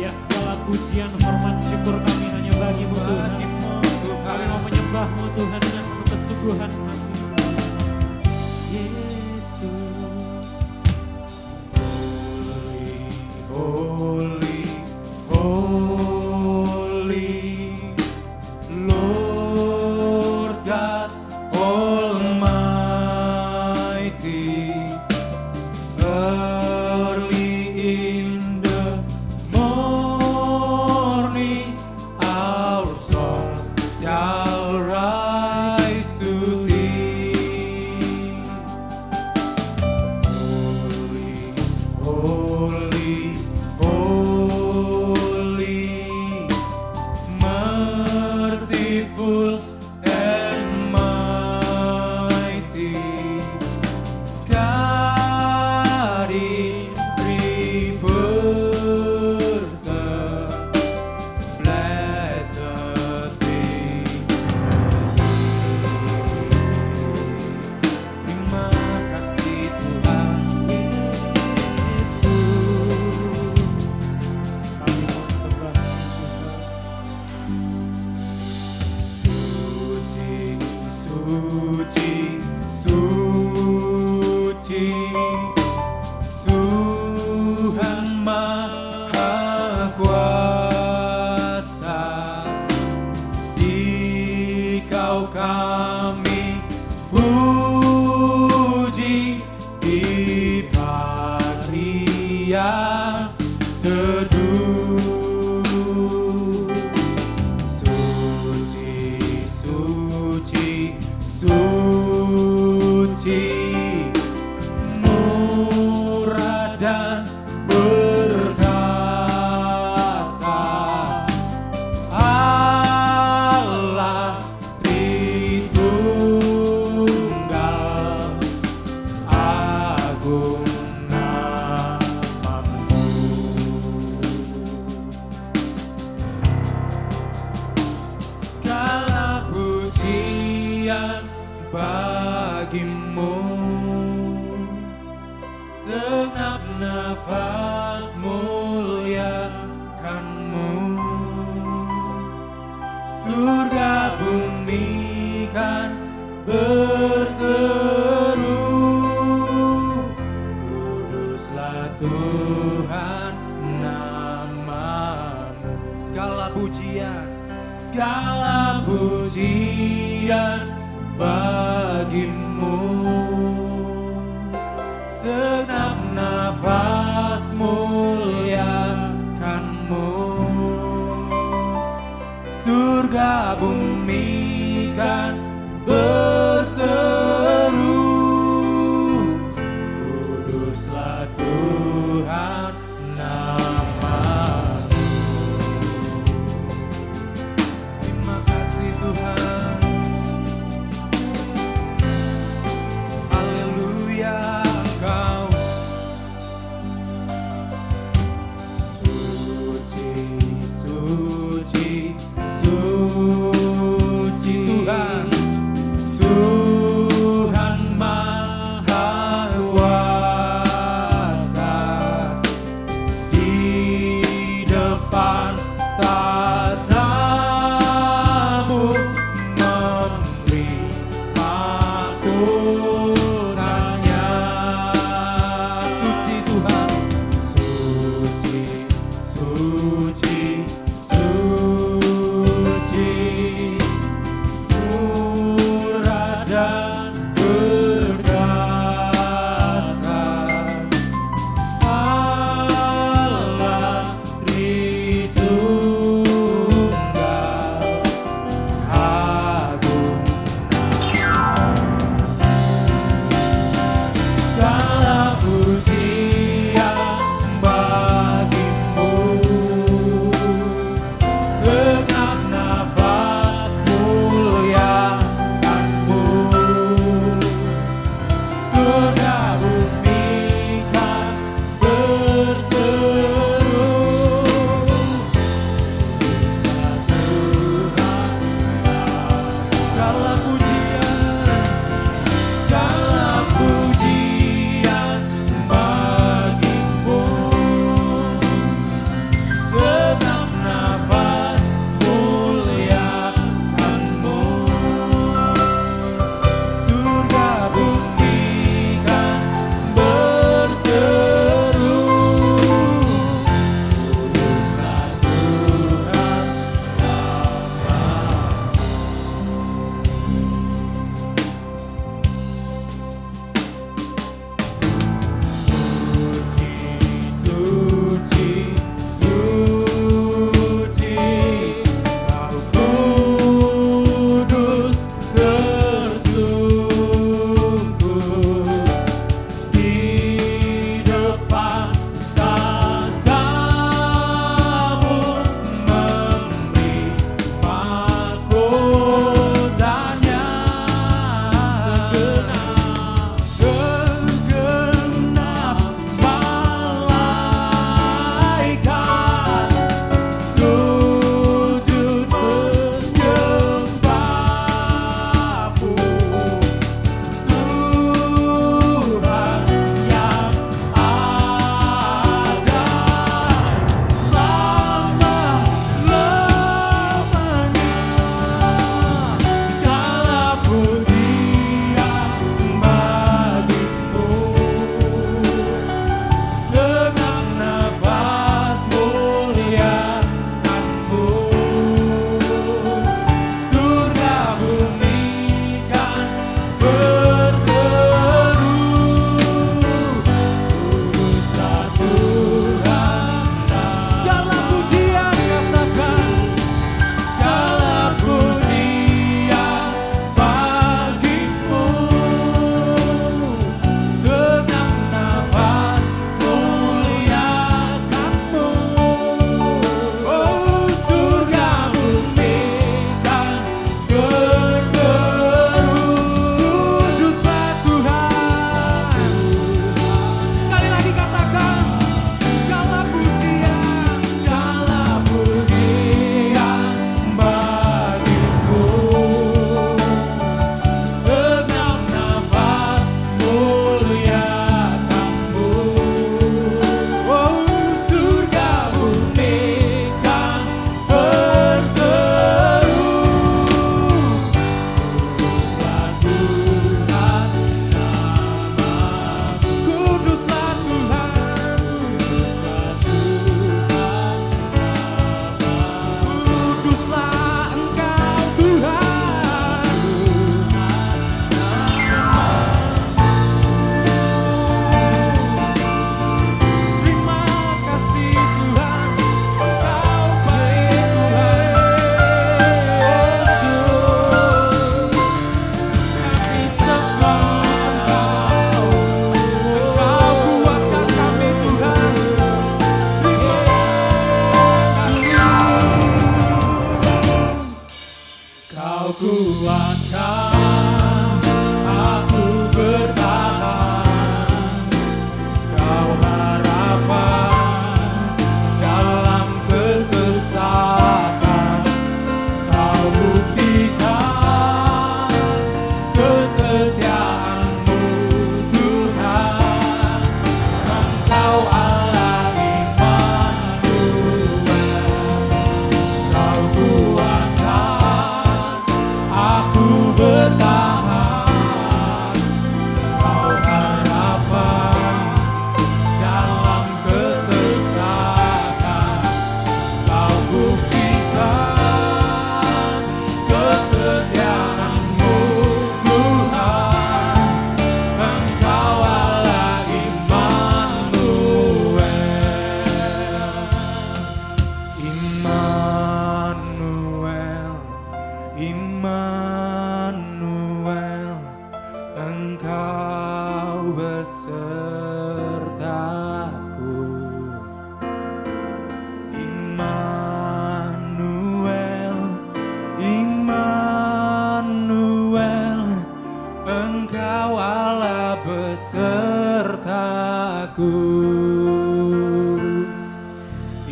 Ya segala pujian, hormat, syukur kami hanya bagi-Mu Tuhan. Kami mau menyembah-Mu Tuhan dengan penuh kesungguhan hati. Yesus. Holy, holy, Lord God Almighty. Early in the morning, our song shall rise to Thee. Holy, holy, merciful and mighty, God in three persons, blessed Terima kasih Tuhan. Kami mau sembah Suci, suci, suci, Tuhan Maha Kuasa. Dikau kami puji di pagi yang teduh. Suci, suci, suci, murah dan perkasa, Allah Tritunggal, agung nama-Mu. Segala pujian bagi-Mu, segenap nafas muliakan-Mu. Surga bumi kan berseru, kuduslah Tuhan nama-Mu. Segala pujian bagi-Mu, segenap nafas muliakan-Mu. Surga bumi kan berseru, kuduslah Tuhan nama-Mu. Terima kasih Tuhan. Haleluya Engkau suci, suci, suci Tuhan, Tuhan Maha Kuasa. Di depan tatamu memberi mahkotanya. Suci Tuhan, suci, suci, suci, murah dan perkasa, Allah Tritunggal,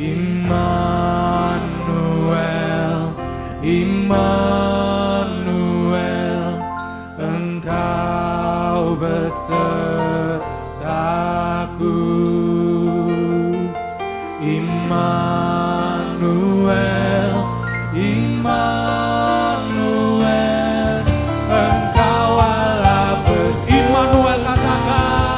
Immanuel, Immanuel, Engkau besertaku. Immanuel, Immanuel, Engkau Allah besertaku. Immanuel, katakan.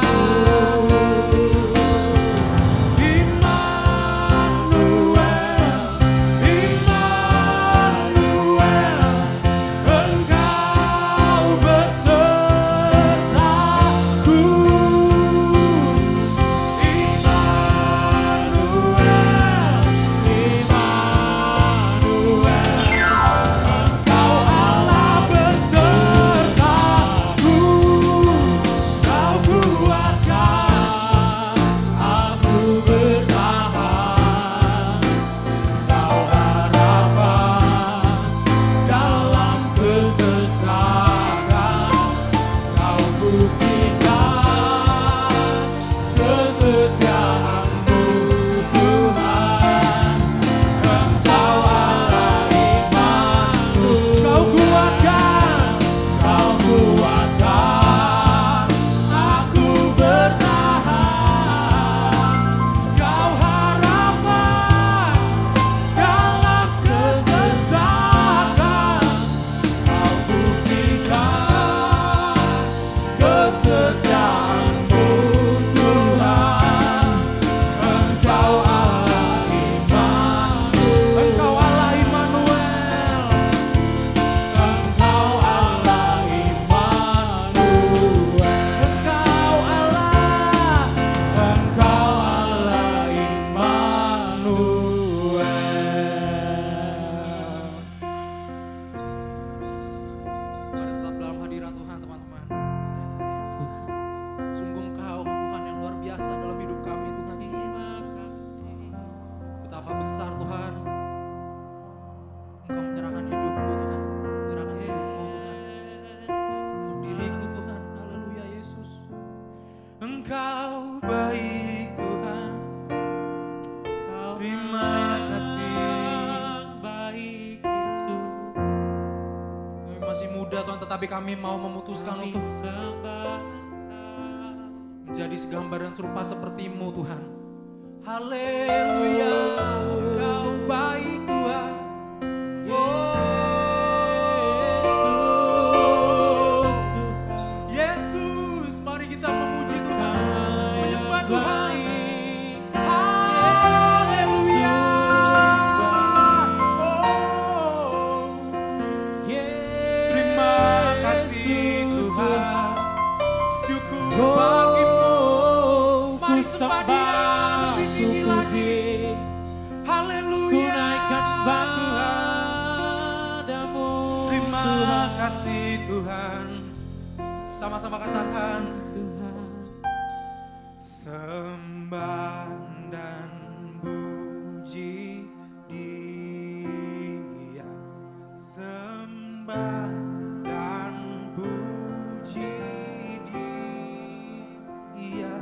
Tetapi kami mau memutuskan untuk menjadi segambar dan serupa seperti-Mu Tuhan. Haleluya, Engkau baik Tuhan. Yesus, mari kita memuji Tuhan, menyembah Tuhan. Haleluya. Terima kasih Tuhan, syukur bagimu. Mari sembah Dia lebih tinggi lagi. Haleluya. Terima kasih Tuhan. Sama-sama katakan. Sembah dan puji Dia. Sembah dan puji Dia.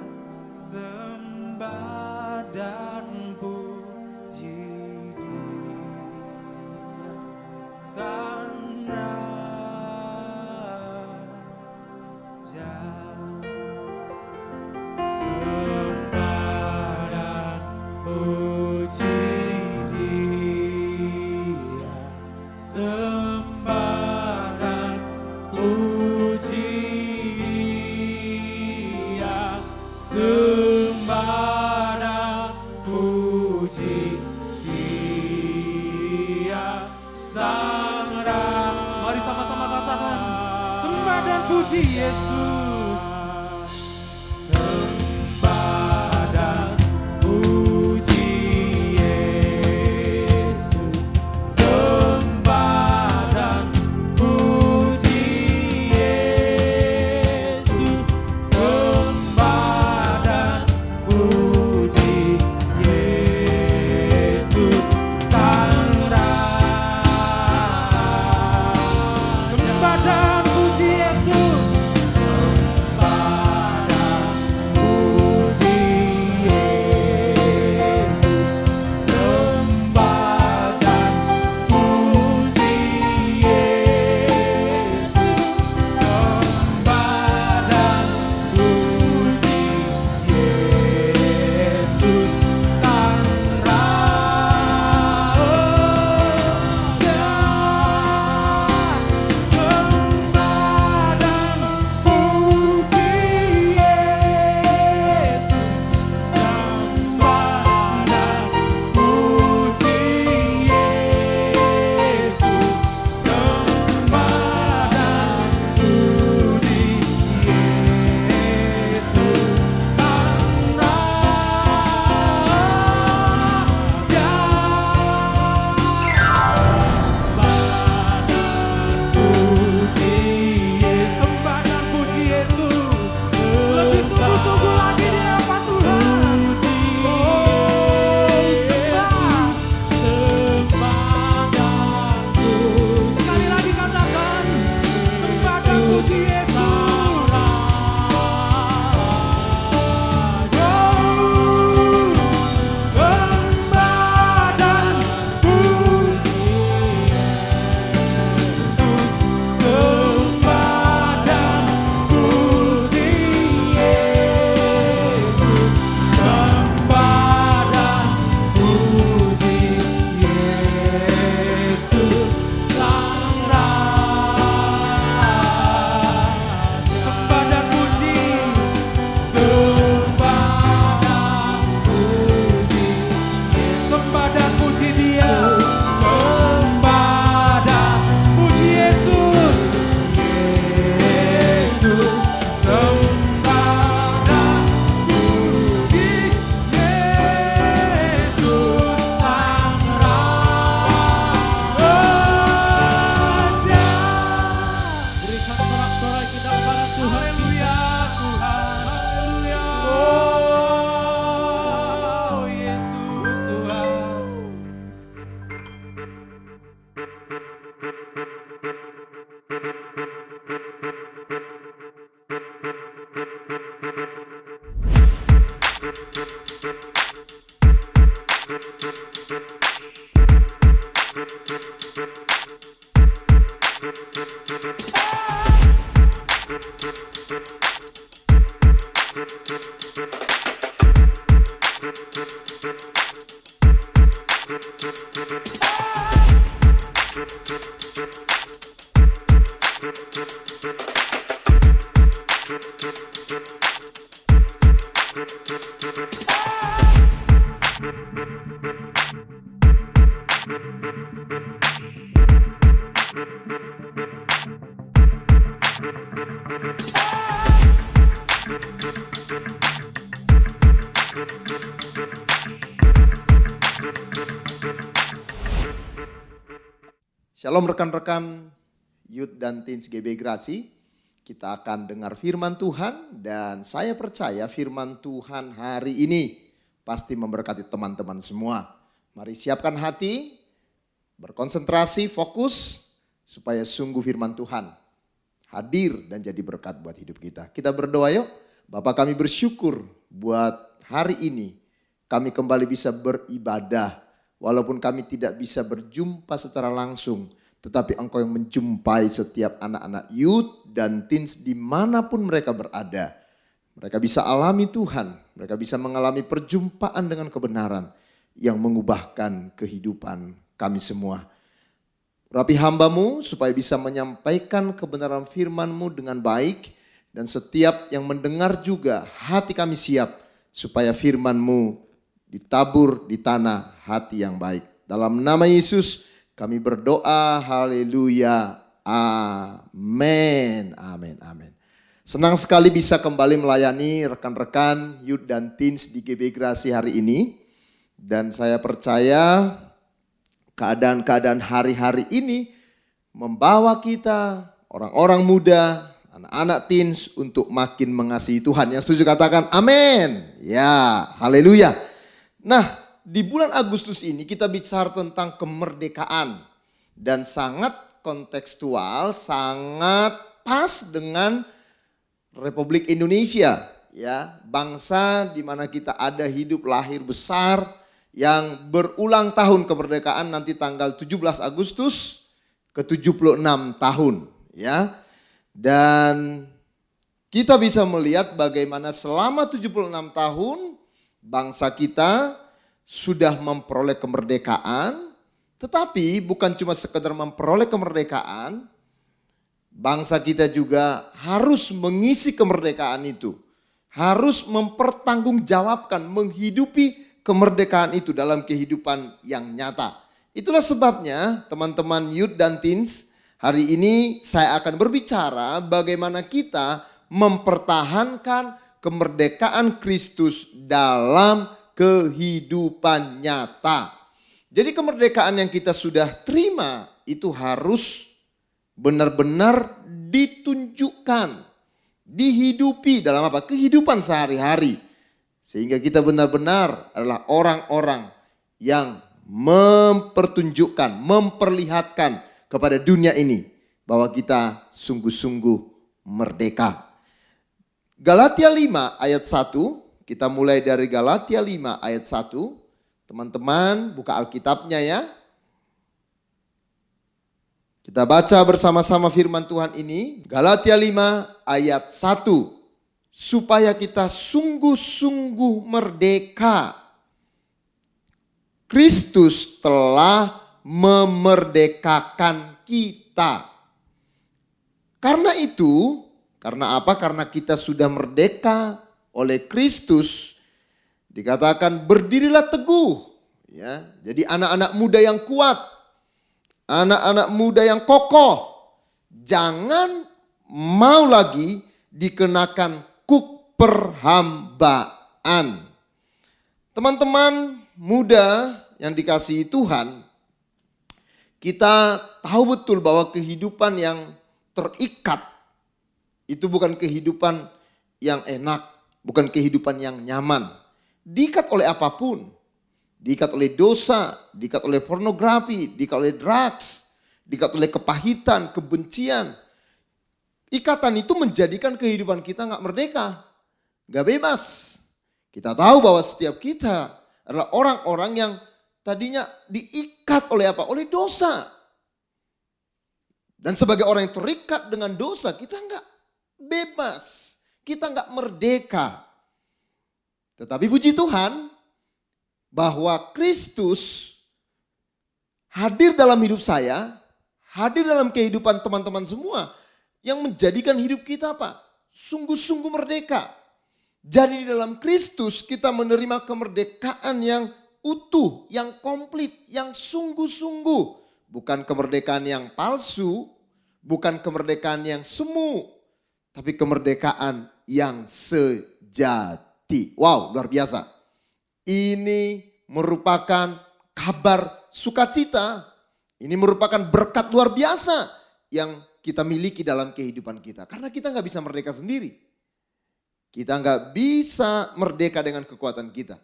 Sembah dan puji Dia. Sang Raja. Sembah dan puji Dia. Sembah dan puji Dia. Sembah dan puji Dia. Sang Raja. Mari sama-sama katakan. Sembah dan puji Yesus. Sembah dan puji Yesus. Sembah dan puji Yesus. Sembah dan puji Yesus. Sang Raja. Sembah dan puji Yesus. Shalom rekan-rekan Youth dan Teens GB Grasi. Kita akan dengar firman Tuhan dan saya percaya firman Tuhan hari ini pasti memberkati teman-teman semua. Mari siapkan hati, berkonsentrasi, fokus supaya sungguh firman Tuhan hadir dan jadi berkat buat hidup kita. Kita berdoa yuk. Bapa, kami bersyukur buat hari ini kami kembali bisa beribadah. Walaupun kami tidak bisa berjumpa secara langsung, tetapi Engkau yang menjumpai setiap anak-anak youth dan teens dimanapun mereka berada. Mereka bisa alami Tuhan, mereka bisa mengalami perjumpaan dengan kebenaran yang mengubahkan kehidupan kami semua. Rapi hamba-Mu supaya bisa menyampaikan kebenaran firman-Mu dengan baik, dan setiap yang mendengar juga hati kami siap supaya firman-Mu ditabur di tanah hati yang baik. Dalam nama Yesus kami berdoa, haleluya, amin, amin, amin. Senang sekali bisa kembali melayani rekan-rekan youth dan teens di GB Grasi hari ini. Dan saya percaya keadaan-keadaan hari-hari ini membawa kita, orang-orang muda, anak-anak teens untuk makin mengasihi Tuhan. Yang setuju katakan amin. Ya, haleluya. Nah, di bulan Agustus ini kita bicara tentang kemerdekaan dan sangat kontekstual, sangat pas dengan Republik Indonesia, ya, bangsa di mana kita ada hidup lahir besar yang berulang tahun kemerdekaan nanti tanggal 17 Agustus ke-76 tahun, ya. Dan kita bisa melihat bagaimana selama 76 tahun bangsa kita sudah memperoleh kemerdekaan, tetapi bukan cuma sekedar memperoleh kemerdekaan, bangsa kita juga harus mengisi kemerdekaan itu. Harus mempertanggungjawabkan, menghidupi kemerdekaan itu dalam kehidupan yang nyata. Itulah sebabnya teman-teman youth dan teens, hari ini saya akan berbicara bagaimana kita mempertahankan kemerdekaan Kristus dalam kehidupan nyata. Jadi kemerdekaan yang kita sudah terima itu harus benar-benar ditunjukkan, dihidupi dalam apa? Kehidupan sehari-hari. Sehingga kita benar-benar adalah orang-orang yang mempertunjukkan, memperlihatkan kepada dunia ini bahwa kita sungguh-sungguh merdeka. Galatia 5 ayat 1, kita mulai dari Galatia 5 ayat 1. Teman-teman buka Alkitabnya ya. Kita baca bersama-sama firman Tuhan ini. Galatia 5 ayat 1. Supaya kita sungguh-sungguh merdeka. Kristus telah memerdekakan kita. Karena itu, karena apa? Karena kita sudah merdeka oleh Kristus, dikatakan berdirilah teguh. Ya, jadi anak-anak muda yang kuat, anak-anak muda yang kokoh, jangan mau lagi dikenakan kuk perhambaan. Teman-teman muda yang dikasihi Tuhan, kita tahu betul bahwa kehidupan yang terikat itu bukan kehidupan yang enak, bukan kehidupan yang nyaman. Diikat oleh apapun. Diikat oleh dosa, diikat oleh pornografi, diikat oleh drugs, diikat oleh kepahitan, kebencian. Ikatan itu menjadikan kehidupan kita gak merdeka, gak bebas. Kita tahu bahwa setiap kita adalah orang-orang yang tadinya diikat oleh apa? Oleh dosa. Dan sebagai orang yang terikat dengan dosa, kita enggak bebas. Kita enggak merdeka. Tetapi puji Tuhan bahwa Kristus hadir dalam hidup saya, hadir dalam kehidupan teman-teman semua yang menjadikan hidup kita apa? Sungguh-sungguh merdeka. Jadi di dalam Kristus kita menerima kemerdekaan yang utuh, yang komplit, yang sungguh-sungguh. Bukan kemerdekaan yang palsu, bukan kemerdekaan yang semu, tapi kemerdekaan yang sejati. Wow, luar biasa. Ini merupakan kabar sukacita. Ini merupakan berkat luar biasa yang kita miliki dalam kehidupan kita. Karena kita nggak bisa merdeka sendiri. Kita nggak bisa merdeka dengan kekuatan kita.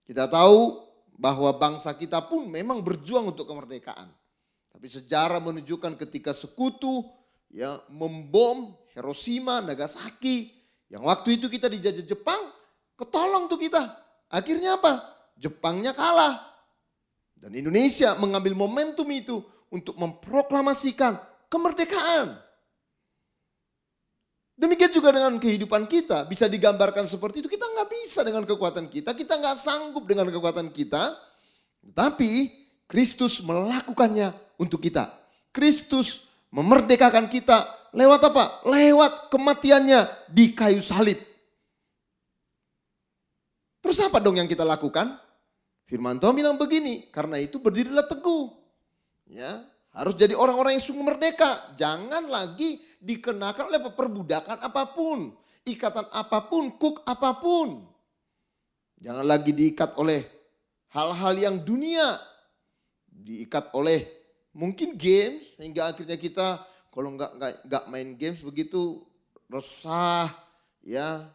Kita tahu bahwa bangsa kita pun memang berjuang untuk kemerdekaan. Tapi sejarah menunjukkan ketika sekutu ya membom Hiroshima, Nagasaki. Yang waktu itu kita dijajah Jepang, ketolong tuh kita. Akhirnya apa? Jepangnya kalah. Dan Indonesia mengambil momentum itu untuk memproklamasikan kemerdekaan. Demikian juga dengan kehidupan kita, bisa digambarkan seperti itu. Kita nggak bisa dengan kekuatan kita nggak sanggup dengan kekuatan kita. Tapi Kristus melakukannya untuk kita. Kristus memerdekakan kita lewat apa? Lewat kematiannya di kayu salib. Terus apa dong yang kita lakukan? Firman Tuhan bilang begini, karena itu berdirilah teguh. Ya, harus jadi orang-orang yang sungguh merdeka. Jangan lagi dikenakan oleh perbudakan apapun, ikatan apapun, kuk apapun. Jangan lagi diikat oleh hal-hal yang dunia. Diikat oleh mungkin games, sehingga akhirnya kita kalau nggak main games begitu resah, ya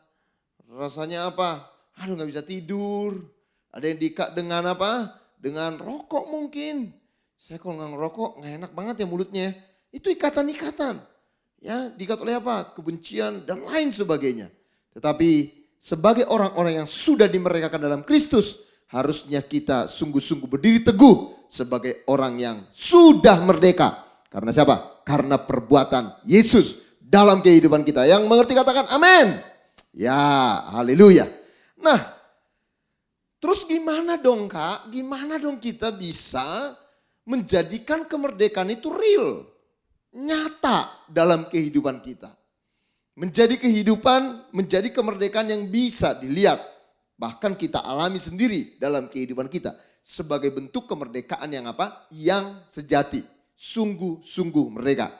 rasanya apa? Aduh nggak bisa tidur. Ada yang diikat dengan apa? Dengan rokok mungkin. Saya kalau nggak ngerokok nggak enak banget ya mulutnya. Itu ikatan-ikatan. Ya, diikat oleh apa? Kebencian dan lain sebagainya. Tetapi sebagai orang-orang yang sudah dimerdekakan dalam Kristus, harusnya kita sungguh-sungguh berdiri teguh sebagai orang yang sudah merdeka. Karena siapa? Karena perbuatan Yesus dalam kehidupan kita. Yang mengerti katakan amin. Ya, haleluya. Nah, terus gimana dong Kak? Gimana dong kita bisa menjadikan kemerdekaan itu real? Nyata dalam kehidupan kita. Menjadi kehidupan, menjadi kemerdekaan yang bisa dilihat. Bahkan kita alami sendiri dalam kehidupan kita. Sebagai bentuk kemerdekaan yang apa? Yang sejati. Sungguh-sungguh merdeka.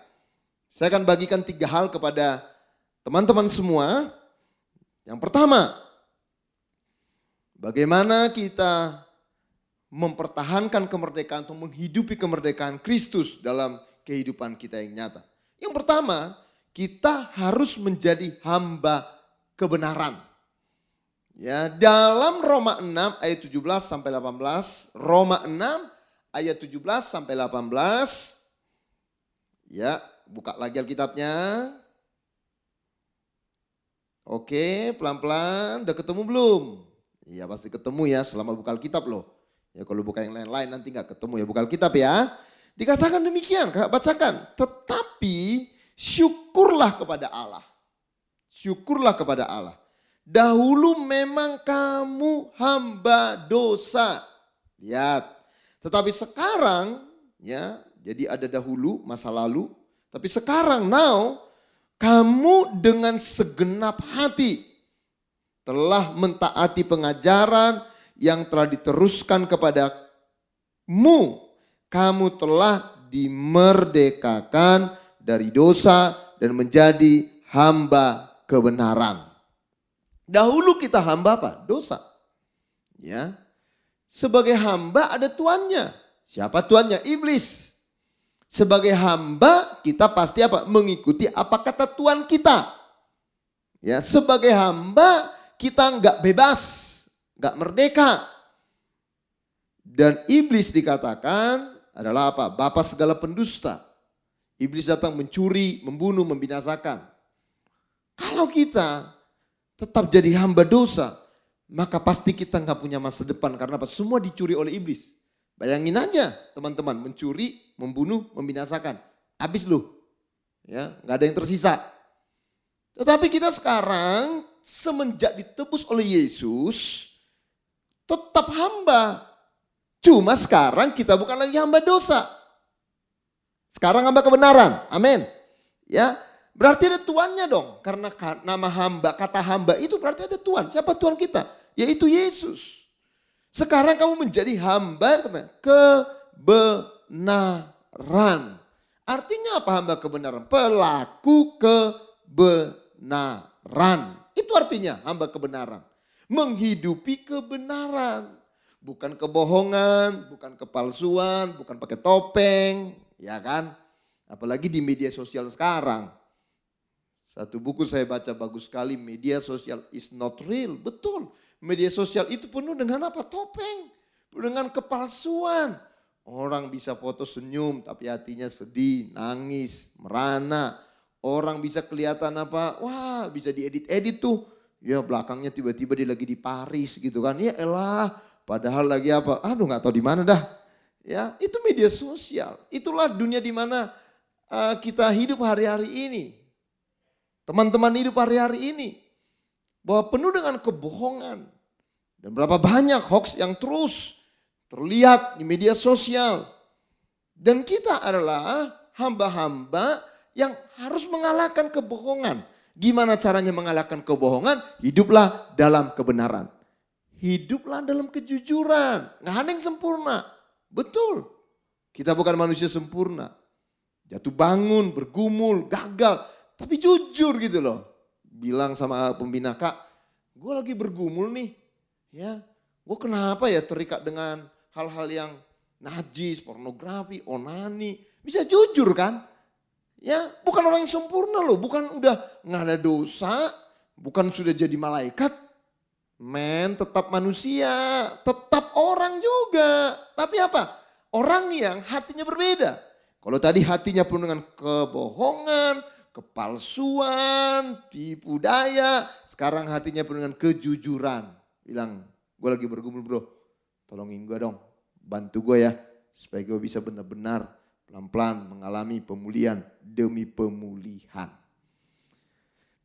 Saya akan bagikan 3 hal kepada teman-teman semua. Yang pertama, bagaimana kita mempertahankan kemerdekaan atau menghidupi kemerdekaan Kristus dalam kehidupan kita yang nyata. Yang pertama, kita harus menjadi hamba kebenaran. Ya, dalam Roma 6 ayat 17 sampai 18, Roma 6 ayat 17 sampai 18. Ya, buka lagi Alkitabnya. Oke, pelan-pelan, udah ketemu belum? Iya, pasti ketemu ya selama buka Alkitab loh. Ya kalau buka yang lain-lain nanti nggak ketemu ya, buka Alkitab ya. Dikatakan demikian, Kak, bacakan. Tetapi syukurlah kepada Allah. Syukurlah kepada Allah. Dahulu memang kamu hamba dosa. Lihat. Tetapi sekarang, ya, jadi ada dahulu masa lalu. Tapi sekarang, now, kamu dengan segenap hati telah mentaati pengajaran yang telah diteruskan kepadamu. Kamu telah dimerdekakan dari dosa dan menjadi hamba kebenaran. Dahulu kita hamba apa? Dosa. Ya. Sebagai hamba ada tuannya. Siapa tuannya? Iblis. Sebagai hamba kita pasti apa? Mengikuti apa kata Tuhan kita. Ya, sebagai hamba kita nggak bebas, nggak merdeka. Dan iblis dikatakan adalah apa? Bapa segala pendusta. Iblis datang mencuri, membunuh, membinasakan. Kalau kita tetap jadi hamba dosa, maka pasti kita nggak punya masa depan. Karena apa? Semua dicuri oleh iblis. Bayangin aja teman-teman, mencuri, membunuh, membinasakan. Habis lu. Ya, nggak ada yang tersisa. Tetapi kita sekarang semenjak ditebus oleh Yesus, tetap hamba. Cuma sekarang kita bukan lagi hamba dosa. Sekarang hamba kebenaran. Amin. Ya, berarti ada tuannya dong. Karena nama hamba, kata hamba itu berarti ada tuan. Siapa tuan kita? Yaitu Yesus. Sekarang kamu menjadi hamba kebenaran. Artinya apa hamba kebenaran? Pelaku kebenaran. Itu artinya hamba kebenaran. Menghidupi kebenaran. Bukan kebohongan, bukan kepalsuan, bukan pakai topeng. Ya kan? Apalagi di media sosial sekarang. Satu buku saya baca bagus sekali, media sosial is not real. Betul, media sosial itu penuh dengan apa? Topeng, dengan kepalsuan. Orang bisa foto senyum tapi hatinya sedih, nangis, merana. Orang bisa kelihatan apa? Wah, bisa diedit-edit tuh. Ya belakangnya tiba-tiba dia lagi di Paris gitu kan. Ya elah, padahal lagi apa? Aduh nggak tahu di mana dah. Ya, itu media sosial. Itulah dunia di mana kita hidup hari-hari ini. Teman-teman hidup hari-hari ini. Bahwa penuh dengan kebohongan. Dan berapa banyak hoax yang terus terlihat di media sosial. Dan kita adalah hamba-hamba yang harus mengalahkan kebohongan. Gimana caranya mengalahkan kebohongan? Hiduplah dalam kebenaran. Hiduplah dalam kejujuran. Nggak ada yang sempurna. Betul. Kita bukan manusia sempurna. Jatuh bangun, bergumul, gagal. Tapi jujur gitu loh. Bilang sama pembina, Kak, gue lagi bergumul nih. Ya, gue kenapa ya terikat dengan hal-hal yang najis, pornografi, onani. Bisa jujur kan? Ya, bukan orang yang sempurna loh. Bukan udah nggak ada dosa. Bukan sudah jadi malaikat. Men, tetap manusia. Tetap orang juga. Tapi apa? Orang yang hatinya berbeda. Kalau tadi hatinya penuh dengan kebohongan, kepalsuan, tipu daya. Sekarang hatinya penuh dengan kejujuran. Bilang, gue lagi bergumul bro. Tolongin gue dong. Bantu gue ya. Supaya gue bisa benar-benar pelan-pelan mengalami pemulihan demi pemulihan.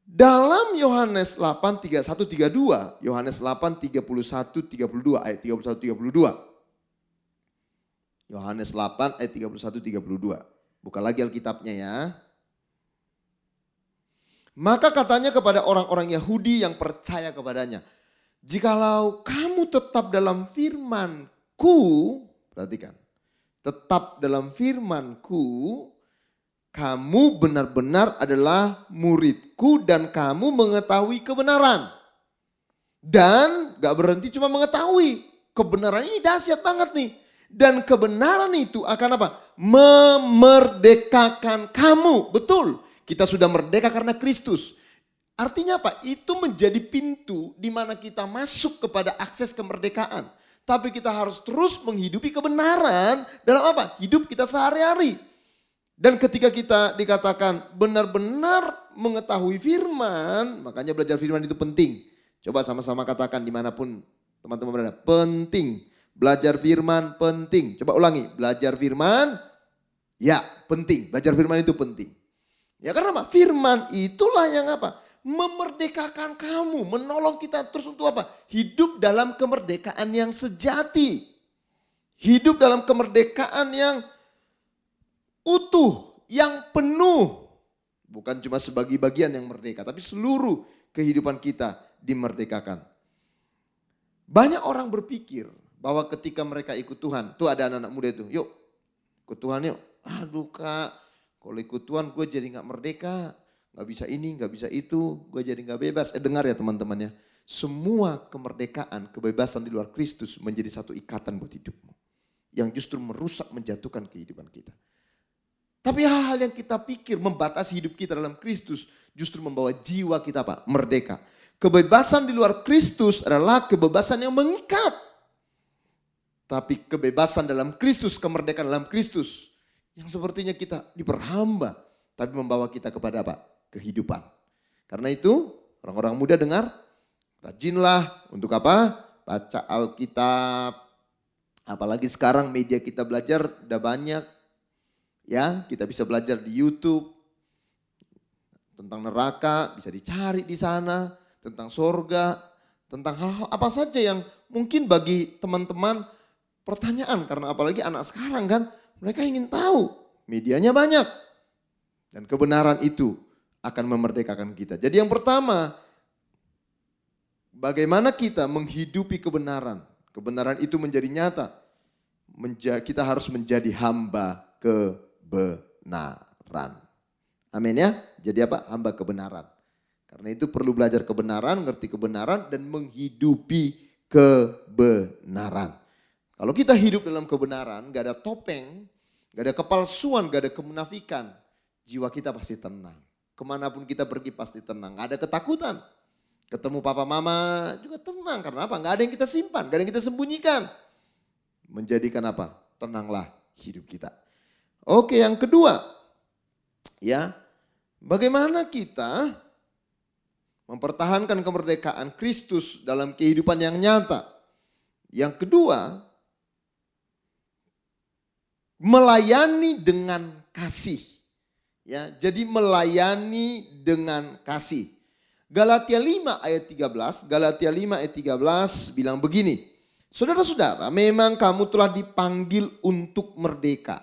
Dalam Yohanes 8, 31, 32. Yohanes 8, 31, 32. Ayat 31, 32. Yohanes 8 ayat 31, 32. Buka lagi Alkitabnya ya. Maka katanya kepada orang-orang Yahudi yang percaya kepadanya. Jikalau kamu tetap dalam firman-Ku, perhatikan. Tetap dalam firman-Ku, kamu benar-benar adalah murid-Ku dan kamu mengetahui kebenaran. Dan gak berhenti cuma mengetahui. Kebenaran ini dahsyat banget nih. Dan kebenaran itu akan apa? Memerdekakan kamu. Betul, kita sudah merdeka karena Kristus. Artinya apa? Itu menjadi pintu di mana kita masuk kepada akses kemerdekaan. Tapi kita harus terus menghidupi kebenaran dalam apa? Hidup kita sehari-hari. Dan ketika kita dikatakan benar-benar mengetahui firman, makanya belajar firman itu penting. Coba sama-sama katakan dimanapun teman-teman berada, penting. Belajar firman penting. Coba ulangi, belajar firman, ya penting. Belajar firman itu penting. Ya karena apa? Firman itulah yang apa? Memerdekakan kamu, menolong kita terus untuk apa? Hidup dalam kemerdekaan yang sejati. Hidup dalam kemerdekaan yang utuh, yang penuh. Bukan cuma sebagi bagian yang merdeka, tapi seluruh kehidupan kita dimerdekakan. Banyak orang berpikir bahwa ketika mereka ikut Tuhan, tuh ada anak-anak muda itu, yuk ikut Tuhan yuk. Aduh Kak, kalau ikut Tuhan gue jadi gak merdeka. Gak bisa ini, gak bisa itu, gue jadi gak bebas. Dengar ya teman-teman ya. Semua kemerdekaan, kebebasan di luar Kristus menjadi satu ikatan buat hidupmu. Yang justru merusak, menjatuhkan kehidupan kita. Tapi hal-hal yang kita pikir membatasi hidup kita dalam Kristus justru membawa jiwa kita apa? Merdeka. Kebebasan di luar Kristus adalah kebebasan yang mengikat. Tapi kebebasan dalam Kristus, kemerdekaan dalam Kristus. Yang sepertinya kita diperhamba. Tapi membawa kita kepada apa? Kehidupan. Karena itu orang-orang muda dengar, Rajinlah untuk apa? Baca Alkitab. Apalagi sekarang media kita belajar udah banyak. Ya, kita bisa belajar di YouTube. Tentang neraka bisa dicari di sana. Tentang sorga. Tentang hal-hal apa saja yang mungkin bagi teman-teman pertanyaan. Karena apalagi anak sekarang kan mereka ingin tahu. Medianya banyak. Dan kebenaran itu akan memerdekakan kita. Jadi yang pertama, bagaimana kita menghidupi kebenaran. Kebenaran itu menjadi nyata. Kita harus menjadi hamba kebenaran. Amin ya. Jadi apa? Hamba kebenaran. Karena itu perlu belajar kebenaran, ngerti kebenaran, dan menghidupi kebenaran. Kalau kita hidup dalam kebenaran, gak ada topeng, gak ada kepalsuan, gak ada kemunafikan, jiwa kita pasti tenang. Kemanapun kita pergi pasti tenang, gak ada ketakutan. Ketemu papa mama juga tenang, karena apa? Gak ada yang kita simpan, gak ada yang kita sembunyikan. Menjadikan apa? Tenanglah hidup kita. Oke, yang kedua, ya, bagaimana kita mempertahankan kemerdekaan Kristus dalam kehidupan yang nyata. Yang kedua, melayani dengan kasih. Ya, jadi melayani dengan kasih. Galatia 5 ayat 13, Galatia 5 ayat 13 bilang begini. Saudara-saudara, memang kamu telah dipanggil untuk merdeka.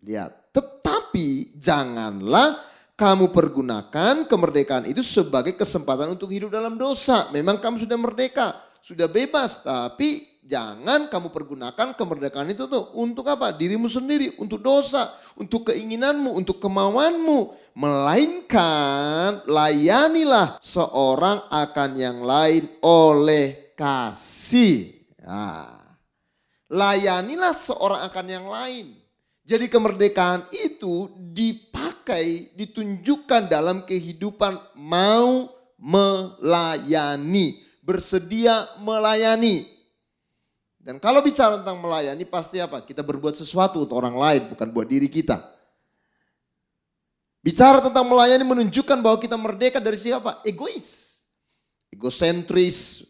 Lihat, tetapi janganlah kamu pergunakan kemerdekaan itu sebagai kesempatan untuk hidup dalam dosa. Memang kamu sudah merdeka, sudah bebas, tapi jangan kamu pergunakan kemerdekaan itu tuh untuk apa? Dirimu sendiri, untuk dosa, untuk keinginanmu, untuk kemauanmu. Melainkan layanilah seorang akan yang lain oleh kasih. Nah, layanilah seorang akan yang lain. Jadi kemerdekaan itu dipakai, ditunjukkan dalam kehidupan mau melayani, bersedia melayani. Dan kalau bicara tentang melayani pasti apa? Kita berbuat sesuatu untuk orang lain, bukan buat diri kita. Bicara tentang melayani menunjukkan bahwa kita merdeka dari siapa? Egois, egosentris,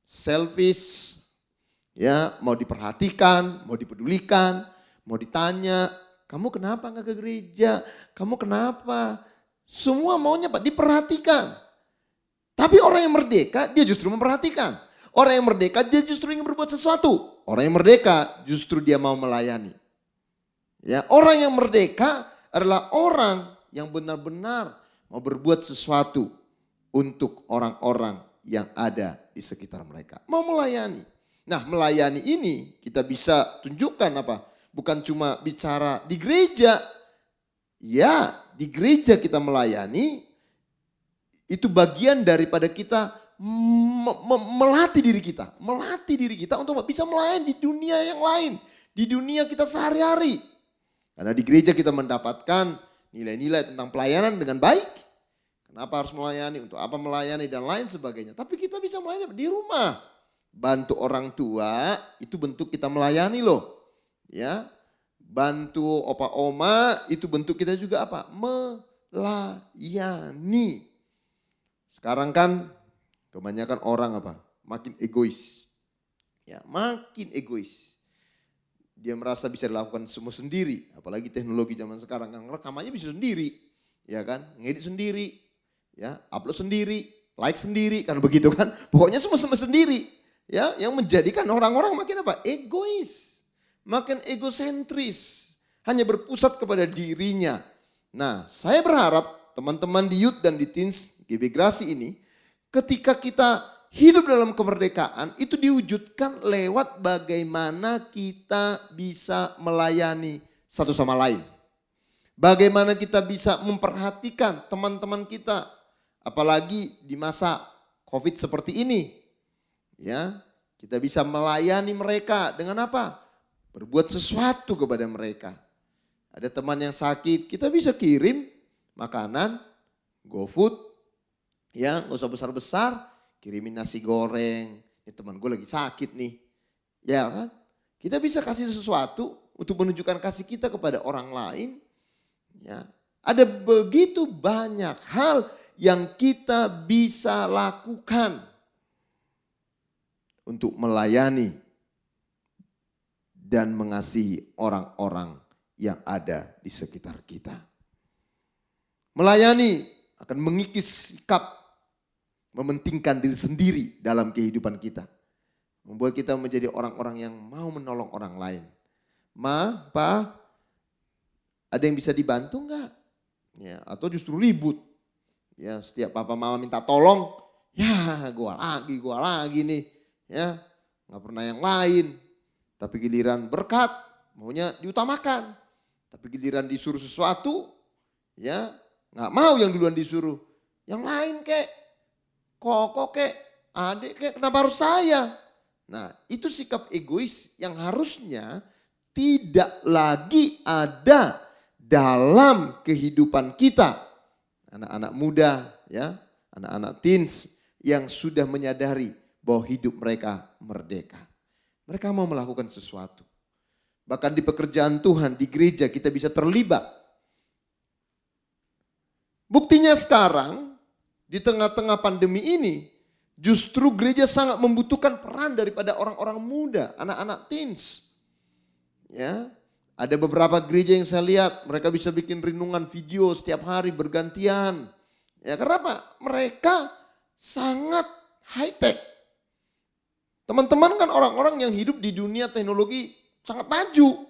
selfish, ya, mau diperhatikan, mau dipedulikan. Mau ditanya, kamu kenapa nggak ke gereja? Kamu kenapa? Semua maunya Pak diperhatikan. Tapi orang yang merdeka dia justru memperhatikan. Orang yang merdeka dia justru ingin berbuat sesuatu. Orang yang merdeka justru dia mau melayani. Ya, orang yang merdeka adalah orang yang benar-benar mau berbuat sesuatu untuk orang-orang yang ada di sekitar mereka. Mau melayani. Nah, melayani ini kita bisa tunjukkan apa? Bukan cuma bicara di gereja. Ya, di gereja kita melayani. Itu bagian daripada kita melatih diri kita. Melatih diri kita untuk bisa melayani di dunia yang lain. Di dunia kita sehari-hari. Karena di gereja kita mendapatkan nilai-nilai tentang pelayanan dengan baik. Kenapa harus melayani, untuk apa melayani dan lain sebagainya. Tapi kita bisa melayani di rumah. Bantu orang tua itu bentuk kita melayani loh. Ya, bantu opa oma itu bentuk kita juga apa? Melayani. Sekarang kan kebanyakan orang apa? Makin egois. Ya, makin egois. Dia merasa bisa dilakukan semua sendiri, apalagi teknologi zaman sekarang kan rekamannya bisa sendiri. Ya kan? Ngedit sendiri, ya, upload sendiri, like sendiri, kan begitu kan? Pokoknya semua sendiri. Ya, yang menjadikan orang-orang makin apa? Egois. Makin egosentris, hanya berpusat kepada dirinya. Nah, saya berharap teman-teman di Youth dan di Teens GB Grasi ini, ketika kita hidup dalam kemerdekaan, itu diwujudkan lewat bagaimana kita bisa melayani satu sama lain. Bagaimana kita bisa memperhatikan teman-teman kita, apalagi di masa COVID seperti ini. Ya, kita bisa melayani mereka dengan apa? Berbuat sesuatu kepada mereka. Ada teman yang sakit, kita bisa kirim makanan, GoFood, ya nggak usah besar-besar, kirimin nasi goreng. Ini teman gue lagi sakit nih, ya kan? Kita bisa kasih sesuatu untuk menunjukkan kasih kita kepada orang lain. Ya, ada begitu banyak hal yang kita bisa lakukan untuk melayani dan mengasihi orang-orang yang ada di sekitar kita. Melayani akan mengikis sikap mementingkan diri sendiri dalam kehidupan kita. Membuat kita menjadi orang-orang yang mau menolong orang lain. Ma, Pa, ada yang bisa dibantu enggak? Ya, atau justru ribut. Ya, setiap papa mama minta tolong, ya gua lagi nih. Ya, enggak pernah yang lain. Tapi giliran berkat, maunya diutamakan. Tapi giliran disuruh sesuatu, ya enggak mau yang duluan disuruh. Yang lain kek, koko kek, adik kek, kenapa harus saya? Nah, itu sikap egois yang harusnya tidak lagi ada dalam kehidupan kita. Anak-anak muda, ya, anak-anak teens yang sudah menyadari bahwa hidup mereka merdeka. Mereka mau melakukan sesuatu. Bahkan di pekerjaan Tuhan, di gereja kita bisa terlibat. Buktinya sekarang, di tengah-tengah pandemi ini, justru gereja sangat membutuhkan peran daripada orang-orang muda, anak-anak teens. Ya, ada beberapa gereja yang saya lihat mereka bisa bikin renungan video setiap hari bergantian. Ya, kenapa? Mereka sangat high tech. Teman-teman kan orang-orang yang hidup di dunia teknologi sangat maju.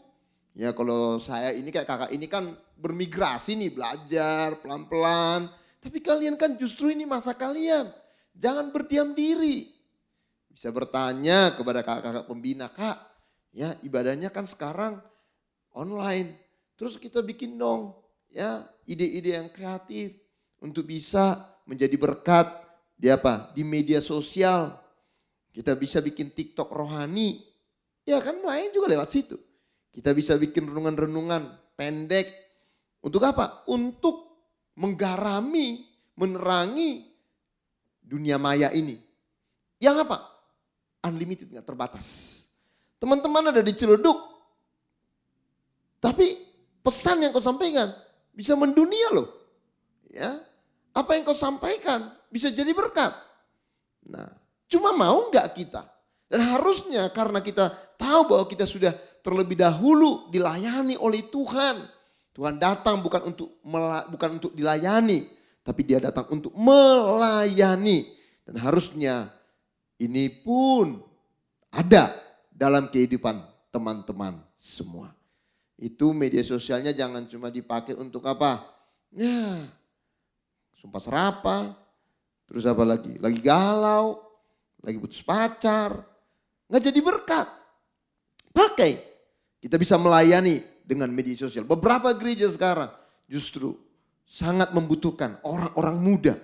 Ya, kalau saya ini kayak kakak ini kan bermigrasi nih, belajar pelan-pelan. Tapi kalian kan justru ini masa kalian. Jangan berdiam diri. Bisa bertanya kepada kakak-kakak pembina, Kak, ya ibadahnya kan sekarang online. Terus kita bikin dong ya ide-ide yang kreatif untuk bisa menjadi berkat di apa? Di media sosial. Kita bisa bikin TikTok rohani. Ya kan lain juga lewat situ. Kita bisa bikin renungan-renungan pendek. Untuk apa? Untuk menggarami, menerangi dunia maya ini. Yang apa? Unlimited, gak terbatas. Teman-teman ada di Ciledug. Tapi pesan yang kau sampaikan bisa mendunia loh. Ya, apa yang kau sampaikan bisa jadi berkat. Nah, cuma mau nggak kita? Dan harusnya karena kita tahu bahwa kita sudah terlebih dahulu dilayani oleh Tuhan. Tuhan datang bukan untuk dilayani, tapi dia datang untuk melayani. Dan harusnya ini pun ada dalam kehidupan teman-teman semua. Itu media sosialnya jangan cuma dipakai untuk apa? Ya, sumpah serapah, terus apa lagi? Lagi galau, lagi putus pacar, nggak jadi berkat. Pakai, kita bisa melayani dengan media sosial. Beberapa gereja sekarang justru sangat membutuhkan orang-orang muda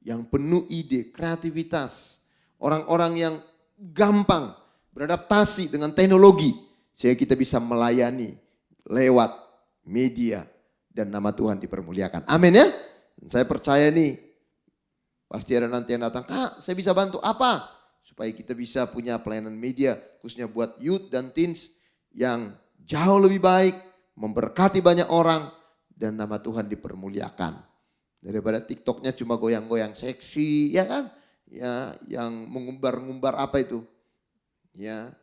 yang penuh ide, kreativitas. Orang-orang yang gampang beradaptasi dengan teknologi. Sehingga kita bisa melayani lewat media dan nama Tuhan dipermuliakan. Amin ya. Saya percaya nih pasti ada nanti yang datang, Kak saya bisa bantu apa? Supaya kita bisa punya pelayanan media khususnya buat youth dan teens yang jauh lebih baik, memberkati banyak orang dan nama Tuhan dipermuliakan. Daripada TikToknya cuma goyang-goyang seksi, ya kan? Ya, yang mengumbar-ngumbar apa itu? Ya,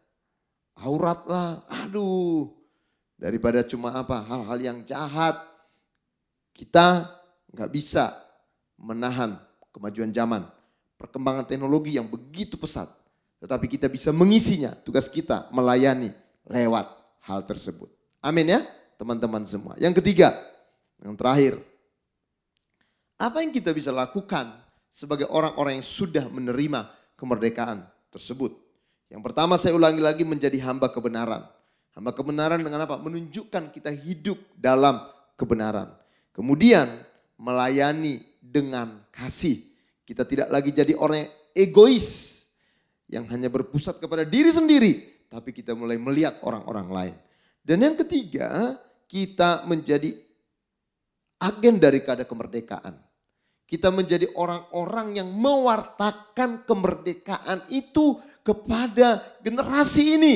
aurat lah, aduh. Daripada cuma apa? Hal-hal yang jahat. Kita nggak bisa menahan kemajuan zaman. Perkembangan teknologi yang begitu pesat. Tetapi kita bisa mengisinya, tugas kita melayani lewat hal tersebut. Amin ya teman-teman semua. Yang ketiga, yang terakhir. Apa yang kita bisa lakukan sebagai orang-orang yang sudah menerima kemerdekaan tersebut? Yang pertama saya ulangi lagi menjadi hamba kebenaran. Hamba kebenaran dengan apa? Menunjukkan kita hidup dalam kebenaran. Kemudian melayani dengan kasih. Kita tidak lagi jadi orang yang egois. Yang hanya berpusat kepada diri sendiri. Tapi kita mulai melihat orang-orang lain. Dan yang ketiga, kita menjadi agen daripada kemerdekaan. Kita menjadi orang-orang yang mewartakan kemerdekaan itu kepada generasi ini.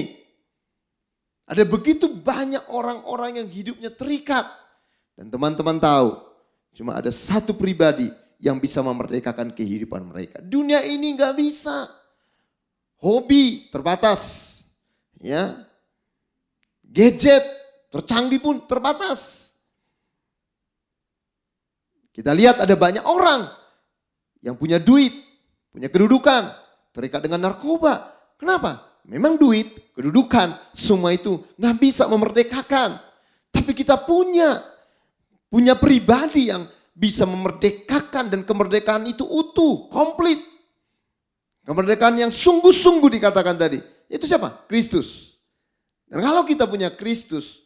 Ada begitu banyak orang-orang yang hidupnya terikat. Dan teman-teman tahu, cuma ada satu pribadi yang bisa memerdekakan kehidupan mereka. Dunia ini nggak bisa. Hobi terbatas. Ya. Gadget tercanggih pun terbatas. Kita lihat ada banyak orang yang punya duit, punya kedudukan, terikat dengan narkoba. Kenapa? Memang duit, kedudukan, semua itu nggak bisa memerdekakan. Tapi kita punya pribadi yang bisa memerdekakan, dan kemerdekaan itu utuh, komplit. Kemerdekaan yang sungguh-sungguh dikatakan tadi. Itu siapa? Kristus. Dan kalau kita punya Kristus,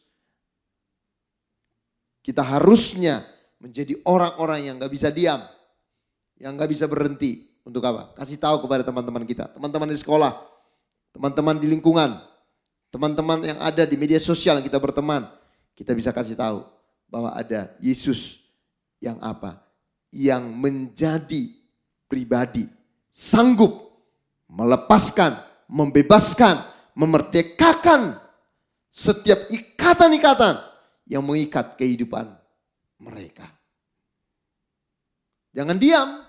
kita harusnya menjadi orang-orang yang gak bisa diam. Yang gak bisa berhenti. Untuk apa? Kasih tahu kepada teman-teman kita. Teman-teman di sekolah. Teman-teman di lingkungan. Teman-teman yang ada di media sosial yang kita berteman. Kita bisa kasih tahu bahwa ada Yesus yang apa? Yang menjadi pribadi, sanggup melepaskan, membebaskan, memerdekakan setiap ikatan-ikatan yang mengikat kehidupan mereka. Jangan diam.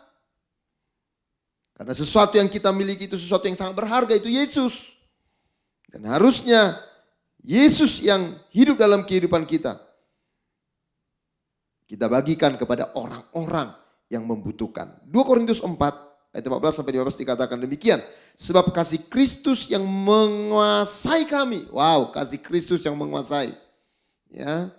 Karena sesuatu yang kita miliki itu sesuatu yang sangat berharga, itu Yesus. Dan harusnya Yesus yang hidup dalam kehidupan kita, kita bagikan kepada orang-orang yang membutuhkan. 2 Korintus 4 ayat 14 sampai 15 dikatakan demikian. Sebab kasih Kristus yang menguasai kami. Wow, kasih Kristus yang menguasai. Ya.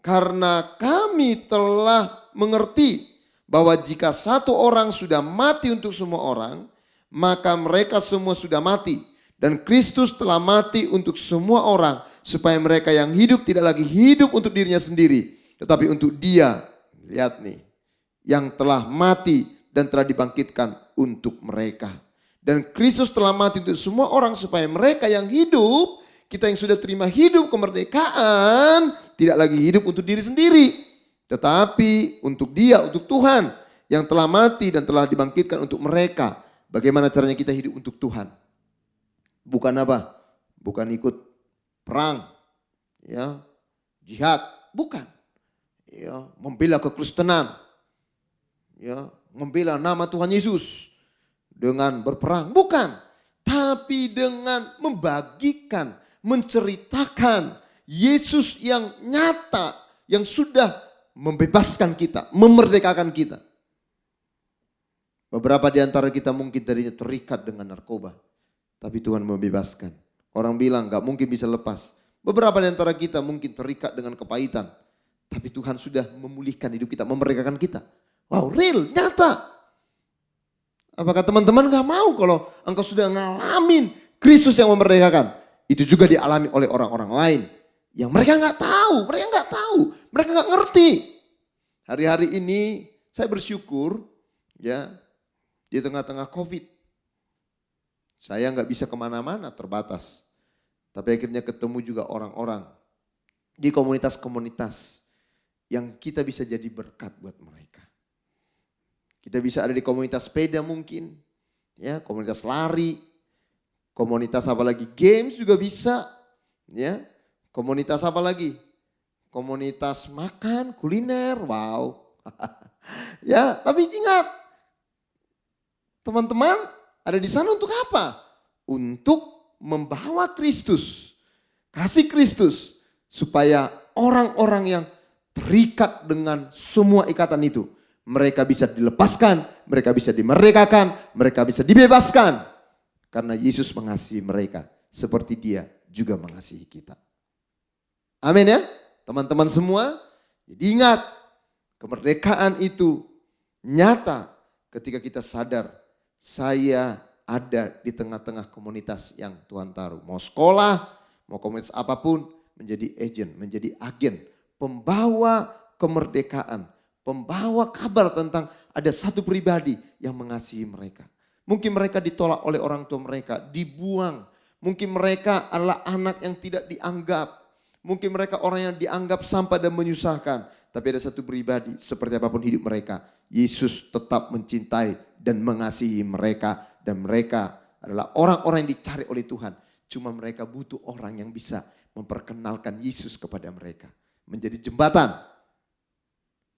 Karena kami telah mengerti bahwa jika satu orang sudah mati untuk semua orang, maka mereka semua sudah mati. Dan Kristus telah mati untuk semua orang, supaya mereka yang hidup tidak lagi hidup untuk dirinya sendiri, tetapi untuk Dia, lihat nih, yang telah mati dan telah dibangkitkan untuk mereka. Dan Kristus telah mati untuk semua orang supaya mereka yang hidup, kita yang sudah terima hidup kemerdekaan, tidak lagi hidup untuk diri sendiri, tetapi untuk Dia, untuk Tuhan yang telah mati dan telah dibangkitkan untuk mereka. Bagaimana caranya kita hidup untuk Tuhan? Bukan apa? Bukan ikut perang, ya, jihad, bukan. Ya, membela kekristenan, ya, membela nama Tuhan Yesus dengan berperang, bukan. Tapi dengan membagikan, menceritakan Yesus yang nyata, yang sudah membebaskan kita, memerdekakan kita. Beberapa di antara kita mungkin tadinya terikat dengan narkoba, tapi Tuhan membebaskan. Orang bilang gak mungkin bisa lepas. Beberapa di antara kita mungkin terikat dengan kepahitan, tapi Tuhan sudah memulihkan hidup kita, memerdekakan kita. Wow, real, nyata. Apakah teman-teman gak mau kalau engkau sudah ngalamin Kristus yang memerdekakan? Itu juga dialami oleh orang-orang lain yang mereka gak tahu, mereka gak ngerti. Hari-hari ini saya bersyukur, ya, di tengah-tengah COVID. Saya nggak bisa kemana-mana, terbatas. Tapi akhirnya ketemu juga orang-orang di komunitas-komunitas yang kita bisa jadi berkat buat mereka. Kita bisa ada di komunitas sepeda mungkin, ya, komunitas lari, komunitas apa lagi, games juga bisa, ya, komunitas apa lagi, komunitas makan, kuliner, wow. Ya, tapi ingat, teman-teman, ada di sana untuk apa? Untuk membawa Kristus, kasih Kristus, supaya orang-orang yang terikat dengan semua ikatan itu, mereka bisa dilepaskan, mereka bisa dimerdekakan, mereka bisa dibebaskan. Karena Yesus mengasihi mereka seperti Dia juga mengasihi kita. Amin ya, teman-teman semua. Jadi ingat, kemerdekaan itu nyata ketika kita sadar, saya ada di tengah-tengah komunitas yang Tuhan taruh. Mau sekolah, mau komunitas apapun, menjadi agent, menjadi agen, pembawa kemerdekaan, pembawa kabar tentang ada satu pribadi yang mengasihi mereka. Mungkin mereka ditolak oleh orang tua mereka, dibuang. Mungkin mereka adalah anak yang tidak dianggap. Mungkin mereka orang yang dianggap sampah dan menyusahkan. Tapi ada satu pribadi, seperti apapun hidup mereka, Yesus tetap mencintai dan mengasihi mereka. Dan mereka adalah orang-orang yang dicari oleh Tuhan. Cuma mereka butuh orang yang bisa memperkenalkan Yesus kepada mereka. Menjadi jembatan.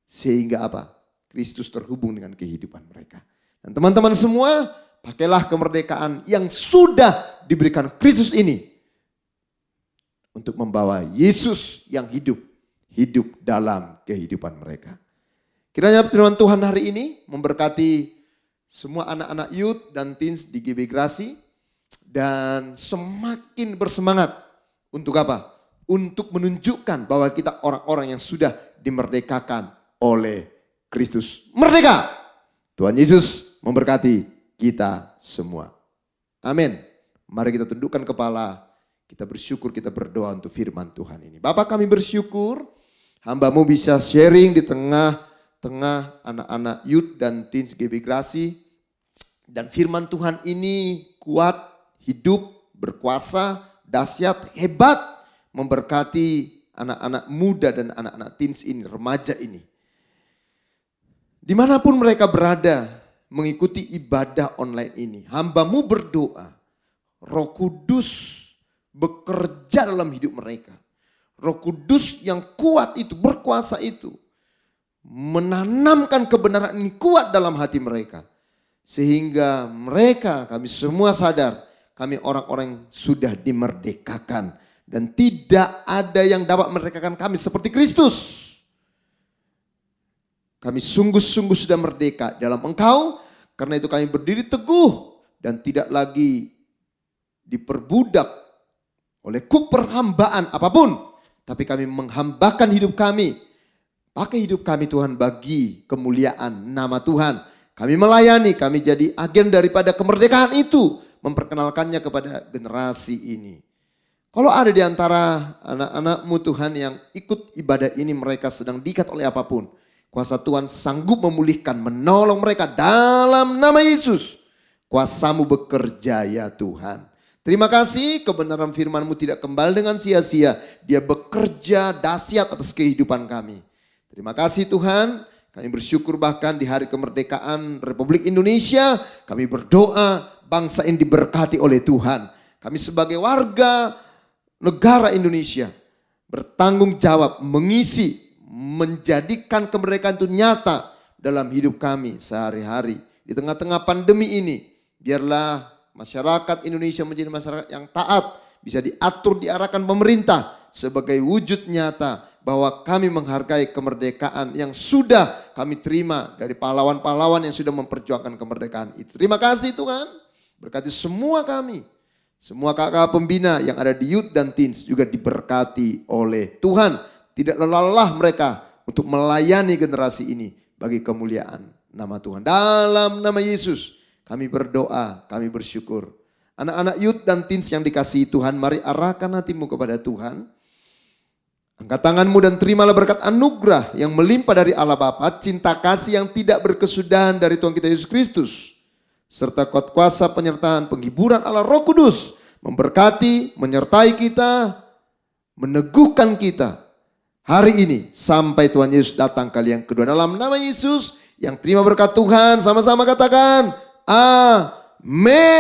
Sehingga apa? Kristus terhubung dengan kehidupan mereka. Dan teman-teman semua, pakailah kemerdekaan yang sudah diberikan Kristus ini untuk membawa Yesus yang hidup dalam kehidupan mereka. Kiranya firman Tuhan hari ini memberkati semua anak-anak youth dan teens di GB Grasi dan semakin bersemangat untuk apa? Untuk menunjukkan bahwa kita orang-orang yang sudah dimerdekakan oleh Kristus. Merdeka! Tuhan Yesus memberkati kita semua. Amin. Mari kita tundukkan kepala, kita bersyukur, kita berdoa untuk firman Tuhan ini. Bapak, kami bersyukur hamba-Mu bisa sharing di tengah anak-anak youth dan teens GB Grasi. Dan firman Tuhan ini kuat, hidup, berkuasa, dahsyat, hebat, memberkati anak-anak muda dan anak-anak teens ini, remaja ini. Dimanapun mereka berada mengikuti ibadah online ini, hamba-Mu berdoa, Roh Kudus bekerja dalam hidup mereka. Roh Kudus yang kuat itu, berkuasa itu, menanamkan kebenaran ini kuat dalam hati mereka. Sehingga mereka, kami semua sadar, kami orang-orang yang sudah dimerdekakan. Dan tidak ada yang dapat merdekakan kami seperti Kristus. Kami sungguh-sungguh sudah merdeka dalam Engkau. Karena itu kami berdiri teguh dan tidak lagi diperbudak oleh kuk perhambaan apapun. Tapi kami menghambakan hidup kami. Pakai hidup kami Tuhan bagi kemuliaan nama Tuhan. Kami melayani, kami jadi agen daripada kemerdekaan itu. Memperkenalkannya kepada generasi ini. Kalau ada di antara anak-anak-Mu Tuhan yang ikut ibadah ini, mereka sedang diikat oleh apapun. Kuasa Tuhan sanggup memulihkan, menolong mereka dalam nama Yesus. Kuasa-Mu bekerja ya Tuhan. Terima kasih kebenaran firman-Mu tidak kembali dengan sia-sia. Dia bekerja dahsyat atas kehidupan kami. Terima kasih Tuhan. Kami bersyukur bahkan di hari kemerdekaan Republik Indonesia. Kami berdoa bangsa ini diberkati oleh Tuhan. Kami sebagai warga negara Indonesia bertanggung jawab mengisi, menjadikan kemerdekaan itu nyata dalam hidup kami sehari-hari. Di tengah-tengah pandemi ini, biarlah masyarakat Indonesia menjadi masyarakat yang taat, bisa diatur, diarahkan pemerintah sebagai wujud nyata bahwa kami menghargai kemerdekaan yang sudah kami terima dari pahlawan-pahlawan yang sudah memperjuangkan kemerdekaan itu. Terima kasih Tuhan, berkati semua kami. Semua kakak pembina yang ada di youth dan teens juga diberkati oleh Tuhan. Tidak lelah mereka untuk melayani generasi ini bagi kemuliaan nama Tuhan. Dalam nama Yesus kami berdoa, kami bersyukur. Anak-anak youth dan teens yang dikasihi Tuhan, mari arahkan hatimu kepada Tuhan. Angkat tanganmu dan terimalah berkat anugerah yang melimpah dari Allah Bapa, cinta kasih yang tidak berkesudahan dari Tuhan kita Yesus Kristus, serta kuasa penyertaan penghiburan Allah Roh Kudus memberkati, menyertai kita, meneguhkan kita hari ini sampai Tuhan Yesus datang kali yang kedua. Dalam nama Yesus yang terima berkat Tuhan, sama-sama katakan amin.